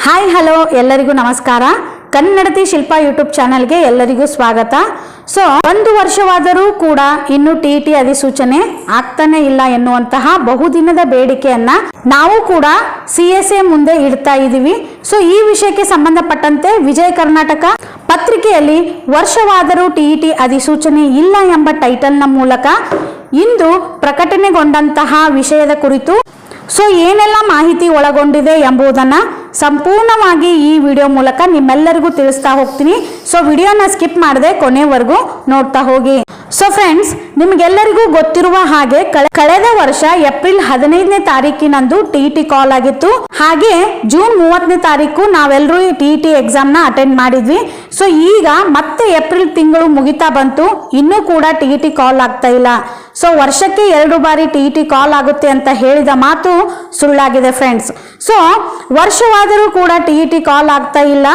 Hi hello ಎಲ್ಲರಿಗೂ ನಮಸ್ಕಾರ. ಕನ್ನಡತಿ Shilpa YouTube ಚಾನಲ್ಗೆ ಎಲ್ಲರಿಗೂ ಸ್ವಾಗತ. ಸೊ ಒಂದು ವರ್ಷವಾದರೂ ಕೂಡ ಇನ್ನು ಟಿಇಟಿ ಅಧಿಸೂಚನೆ ಆಗ್ತಾನೆ ಇಲ್ಲ ಎನ್ನುವಂತಹ ಬಹುದಿನದ ಬೇಡಿಕೆಯನ್ನ ನಾವು ಕೂಡ CSA ಮುಂದೆ ಇಡ್ತಾ ಇದ್ದೀವಿ. ಸೊ ಈ ವಿಷಯಕ್ಕೆ ಸಂಬಂಧಪಟ್ಟಂತೆ ವಿಜಯ ಕರ್ನಾಟಕ ಪತ್ರಿಕೆಯಲ್ಲಿ ವರ್ಷವಾದರೂ ಟಿಇಟಿ ಅಧಿಸೂಚನೆ ಇಲ್ಲ ಎಂಬ ಟೈಟಲ್ನ ಮೂಲಕ ಇಂದು ಪ್ರಕಟಣೆಗೊಂಡಂತಹ ವಿಷಯದ ಕುರಿತು ಸೊ ಏನೆಲ್ಲ ಮಾಹಿತಿ ಒಳಗೊಂಡಿದೆ ಎಂಬುದನ್ನು ಸಂಪೂರ್ಣವಾಗಿ ಈ ವಿಡಿಯೋ ಮೂಲಕ ನಿಮ್ಮೆಲ್ಲರಿಗೂ ತಿಳಿಸ್ತಾ ಹೋಗ್ತೀನಿ. ಸೊ ವಿಡಿಯೋನ ಸ್ಕಿಪ್ ಮಾಡದೆ ಕೊನೆವರೆಗೂ ನೋಡ್ತಾ ಹೋಗಿ. ಸೊ ಫ್ರೆಂಡ್ಸ್, ನಿಮಗೆಲ್ಲರಿಗೂ ಗೊತ್ತಿರುವ ಹಾಗೆ ಕಳೆದ ವರ್ಷ ಏಪ್ರಿಲ್ 15ನೇ ತಾರೀಕಿನಂದು ಟಿಇಟಿ ಕಾಲ್ ಆಗಿತ್ತು. ಹಾಗೆ ಜೂನ್ 30ನೇ ತಾರೀಕು ನಾವೆಲ್ಲರೂ ಟಿಇಟಿ ಎಕ್ಸಾಮ್ನ ಅಟೆಂಡ್ ಮಾಡಿದ್ವಿ. ಸೊ ಈಗ ಮತ್ತೆ ಏಪ್ರಿಲ್ ತಿಂಗಳು ಮುಗಿತಾ ಬಂತು, ಇನ್ನೂ ಕೂಡ ಟಿಇಟಿ ಕಾಲ್ ಆಗ್ತಾ ಇಲ್ಲ. ಸೊ ವರ್ಷಕ್ಕೆ 2 ಬಾರಿ ಟಿಇಟಿ ಕಾಲ್ ಆಗುತ್ತೆ ಅಂತ ಹೇಳಿದ ಮಾತು ಸುಳ್ಳಾಗಿದೆ ಫ್ರೆಂಡ್ಸ್. ಸೊ ವರ್ಷವಾದರೂ ಕೂಡ ಟಿಇಟಿ ಕಾಲ್ ಆಗ್ತಾ ಇಲ್ಲ.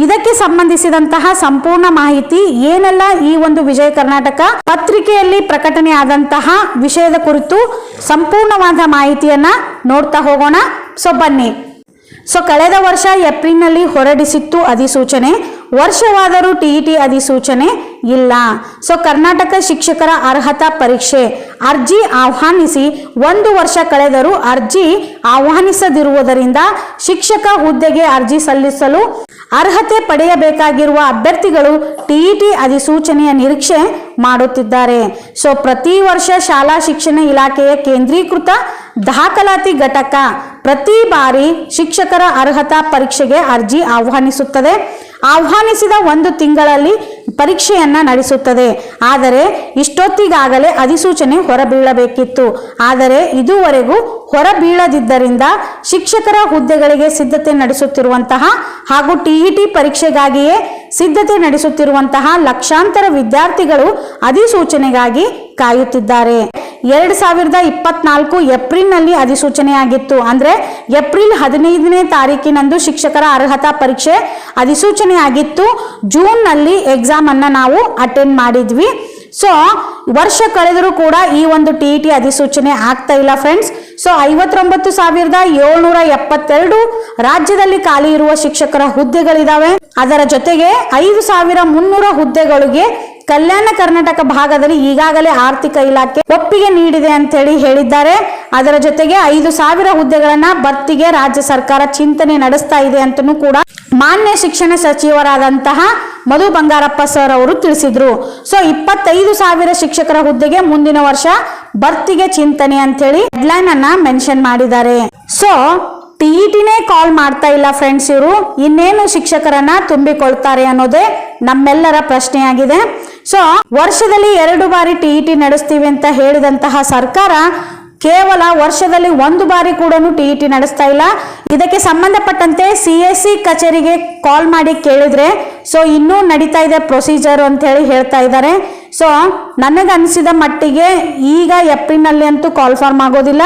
ಇದಕ್ಕೆ ಸಂಬಂಧಿಸಿದಂತಹ ಸಂಪೂರ್ಣ ಮಾಹಿತಿ ಏನೆಲ್ಲ ಈ ಒಂದು ವಿಜಯ ಕರ್ನಾಟಕ ಪತ್ರಿಕೆಯಲ್ಲಿ ಪ್ರಕಟಣೆ ಆದಂತಹ ವಿಷಯದ ಕುರಿತು ಸಂಪೂರ್ಣವಾದ ಮಾಹಿತಿಯನ್ನ ನೋಡ್ತಾ ಹೋಗೋಣ. ಸೊ ಬನ್ನಿ. ಸೊ ಕಳೆದ ವರ್ಷ ಏಪ್ರಿಲ್ನಲ್ಲಿ ಹೊರಡಿಸಿತ್ತು ಅಧಿಸೂಚನೆ. ವರ್ಷವಾದರೂ ಟಿಇಟಿ ಅಧಿಸೂಚನೆ ಇಲ್ಲ. ಸೊ ಕರ್ನಾಟಕ ಶಿಕ್ಷಕರ ಅರ್ಹತಾ ಪರೀಕ್ಷೆ ಅರ್ಜಿ ಆಹ್ವಾನಿಸಿ 1 ವರ್ಷ ಕಳೆದರೂ ಅರ್ಜಿ ಆಹ್ವಾನಿಸದಿರುವುದರಿಂದ ಶಿಕ್ಷಕ ಹುದ್ದೆಗೆ ಅರ್ಜಿ ಸಲ್ಲಿಸಲು ಅರ್ಹತೆ ಪಡೆಯಬೇಕಾಗಿರುವ ಅಭ್ಯರ್ಥಿಗಳು ಟಿಇಟಿ ಅಧಿಸೂಚನೆಯ ನಿರೀಕ್ಷೆ ಮಾಡುತ್ತಿದ್ದಾರೆ. ಸೊ ಪ್ರತಿ ವರ್ಷ ಶಾಲಾ ಶಿಕ್ಷಣ ಇಲಾಖೆಯ ಕೇಂದ್ರೀಕೃತ ದಾಖಲಾತಿ ಘಟಕ ಪ್ರತಿ ಬಾರಿ ಶಿಕ್ಷಕರ ಅರ್ಹತಾ ಪರೀಕ್ಷೆಗೆ ಅರ್ಜಿ ಆಹ್ವಾನಿಸುತ್ತದೆ. ಆಹ್ವಾನಿಸಿದ 1 ತಿಂಗಳಲ್ಲಿ ಪರೀಕ್ಷೆಯನ್ನ ನಡೆಸುತ್ತದೆ. ಆದರೆ ಇಷ್ಟೊತ್ತಿಗಾಗಲೇ ಅಧಿಸೂಚನೆ ಹೊರಬೀಳಬೇಕಿತ್ತು. ಆದರೆ ಇದುವರೆಗೂ ಹೊರಬೀಳದಿದ್ದರಿಂದ ಶಿಕ್ಷಕರ ಹುದ್ದೆಗಳಿಗೆ ಸಿದ್ಧತೆ ನಡೆಸುತ್ತಿರುವಂತಹ ಹಾಗೂ ಟಿಇಟಿ ಪರೀಕ್ಷೆಗಾಗಿಯೇ ಸಿದ್ಧತೆ ನಡೆಸುತ್ತಿರುವಂತಹ ಲಕ್ಷಾಂತರ ವಿದ್ಯಾರ್ಥಿಗಳು ಅಧಿಸೂಚನೆಗಾಗಿ ಕಾಯುತ್ತಿದ್ದಾರೆ. 2024 ಏಪ್ರಿಲ್ನಲ್ಲಿ ಅಧಿಸೂಚನೆಯಾಗಿತ್ತು. ಅಂದ್ರೆ ಏಪ್ರಿಲ್ 15ನೇ ತಾರೀಕಿನಂದು ಶಿಕ್ಷಕರ ಅರ್ಹತಾ ಪರೀಕ್ಷೆ ಅಧಿಸೂಚನೆ ಆಗಿತ್ತು. ಜೂನ್ನಲ್ಲಿ ಎಕ್ಸಾಮ್ ಅನ್ನ ನಾವು ಅಟೆಂಡ್ ಮಾಡಿದ್ವಿ. ಸೊ ವರ್ಷ ಕಳೆದರೂ ಕೂಡ ಈ ಒಂದು ಟಿಇಟಿ ಅಧಿಸೂಚನೆ ಆಗ್ತಾ ಇಲ್ಲ ಫ್ರೆಂಡ್ಸ್. ಸೊ 59,772 ರಾಜ್ಯದಲ್ಲಿ ಖಾಲಿ ಇರುವ ಶಿಕ್ಷಕರ ಹುದ್ದೆಗಳಿದಾವೆ. ಅದರ ಜೊತೆಗೆ 5,300 ಹುದ್ದೆಗಳಿಗೆ ಕಲ್ಯಾಣ ಕರ್ನಾಟಕ ಭಾಗದಲ್ಲಿ ಈಗಾಗಲೇ ಆರ್ಥಿಕ ಇಲಾಖೆ ಒಪ್ಪಿಗೆ ನೀಡಿದೆ ಅಂತ ಹೇಳಿದ್ದಾರೆ. ಅದರ ಜೊತೆಗೆ 5,000 ಹುದ್ದೆಗಳನ್ನ ಭರ್ತಿಗೆ ರಾಜ್ಯ ಸರ್ಕಾರ ಚಿಂತನೆ ನಡೆಸ್ತಾ ಇದೆ ಅಂತನೂ ಕೂಡ ಮಾನ್ಯ ಶಿಕ್ಷಣ ಸಚಿವರಾದಂತಹ ಮಧು ಬಂಗಾರಪ್ಪ ಸರ್ ಅವರು ತಿಳಿಸಿದ್ರು. ಸೊ 25,000 ಶಿಕ್ಷಕರ ಹುದ್ದೆಗೆ ಮುಂದಿನ ವರ್ಷ ಭರ್ತಿಗೆ ಚಿಂತನೆ ಅಂತ ಹೇಳಿ ಹೆಡ್ಲೈನ್ ಅನ್ನ ಮೆನ್ಷನ್ ಮಾಡಿದ್ದಾರೆ. ಸೊ ಟಿಇಟಿನೇ ಕಾಲ್ ಮಾಡ್ತಾ ಇಲ್ಲ ಫ್ರೆಂಡ್ಸ್, ಇವರು ಇನ್ನೇನು ಶಿಕ್ಷಕರನ್ನ ತುಂಬಿಕೊಳ್ತಾರೆ ಅನ್ನೋದೇ ನಮ್ಮೆಲ್ಲರ ಪ್ರಶ್ನೆಯಾಗಿದೆ. ಸೊ ವರ್ಷದಲ್ಲಿ 2 ಬಾರಿ ಟಿಇಟಿ ನಡೆಸ್ತೀವಿ ಅಂತ ಹೇಳಿದಂತಹ ಸರ್ಕಾರ ಕೇವಲ ವರ್ಷದಲ್ಲಿ 1 ಬಾರಿ ಕೂಡ ಟಿಇಟಿ ನಡೆಸ್ತಾ ಇಲ್ಲ. ಇದಕ್ಕೆ ಸಂಬಂಧಪಟ್ಟಂತೆ CSE ಕಚೇರಿಗೆ ಕಾಲ್ ಮಾಡಿ ಕೇಳಿದ್ರೆ ಸೊ ಇನ್ನೂ ನಡೀತಾ ಇದೆ ಪ್ರೊಸೀಜರ್ ಅಂತ ಹೇಳಿ ಹೇಳ್ತಾ ಇದ್ದಾರೆ. ಸೊ ನನಗನ್ಸಿದ ಮಟ್ಟಿಗೆ ಈಗ ಏಪ್ರಿಲ್ನಲ್ಲಿ ಅಂತೂ ಕಾಲ್ ಫಾರ್ಮ್ ಆಗೋದಿಲ್ಲ.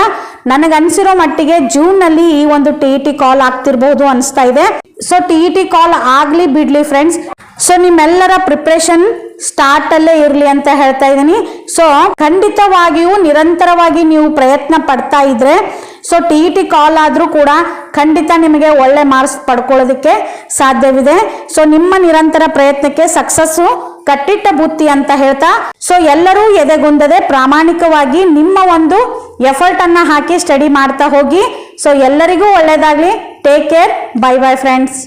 ನನಗನ್ಸಿರೋ ಮಟ್ಟಿಗೆ ಜೂನ್ನಲ್ಲಿ ಈ ಒಂದು ಟಿಇಟಿ ಕಾಲ್ ಆಗ್ತಿರ್ಬಹುದು ಅನಿಸ್ತಾ ಇದೆ. ಸೊ ಟಿಇಟಿ ಕಾಲ್ ಆಗ್ಲಿ ಬಿಡ್ಲಿ ಫ್ರೆಂಡ್ಸ್, ಸೊ ನಿಮ್ಮೆಲ್ಲರ ಪ್ರಿಪ್ರೇಷನ್ ಸ್ಟಾರ್ಟ್ ಅಲ್ಲೇ ಇರ್ಲಿ ಅಂತ ಹೇಳ್ತಾ ಇದ್ದೀನಿ. ಸೊ ಖಂಡಿತವಾಗಿಯೂ ನಿರಂತರವಾಗಿ ನೀವು ಪ್ರಯತ್ನ ಪಡ್ತಾ ಇದ್ರೆ ಸೊ ಟಿಇಟಿ ಕಾಲ್ ಆದ್ರೂ ಕೂಡ ಖಂಡಿತ ನಿಮಗೆ ಒಳ್ಳೆ ಮಾರ್ಕ್ಸ್ ಪಡ್ಕೊಳ್ಳೋದಕ್ಕೆ ಸಾಧ್ಯವಿದೆ. ಸೊ ನಿಮ್ಮ ನಿರಂತರ ಪ್ರಯತ್ನಕ್ಕೆ ಸಕ್ಸಸ್ಸು ಕಟ್ಟಿಟ್ಟ ಬುತ್ತಿ ಅಂತ ಹೇಳ್ತಾ ಸೊ ಎಲ್ಲರೂ ಎದೆಗುಂದದೆ ಪ್ರಾಮಾಣಿಕವಾಗಿ ನಿಮ್ಮ ಒಂದು ಎಫರ್ಟ್ ಅನ್ನ ಹಾಕಿ ಸ್ಟಡಿ ಮಾಡ್ತಾ ಹೋಗಿ. ಸೊ ಎಲ್ಲರಿಗೂ ಒಳ್ಳೇದಾಗ್ಲಿ. Take care. Bye bye friends.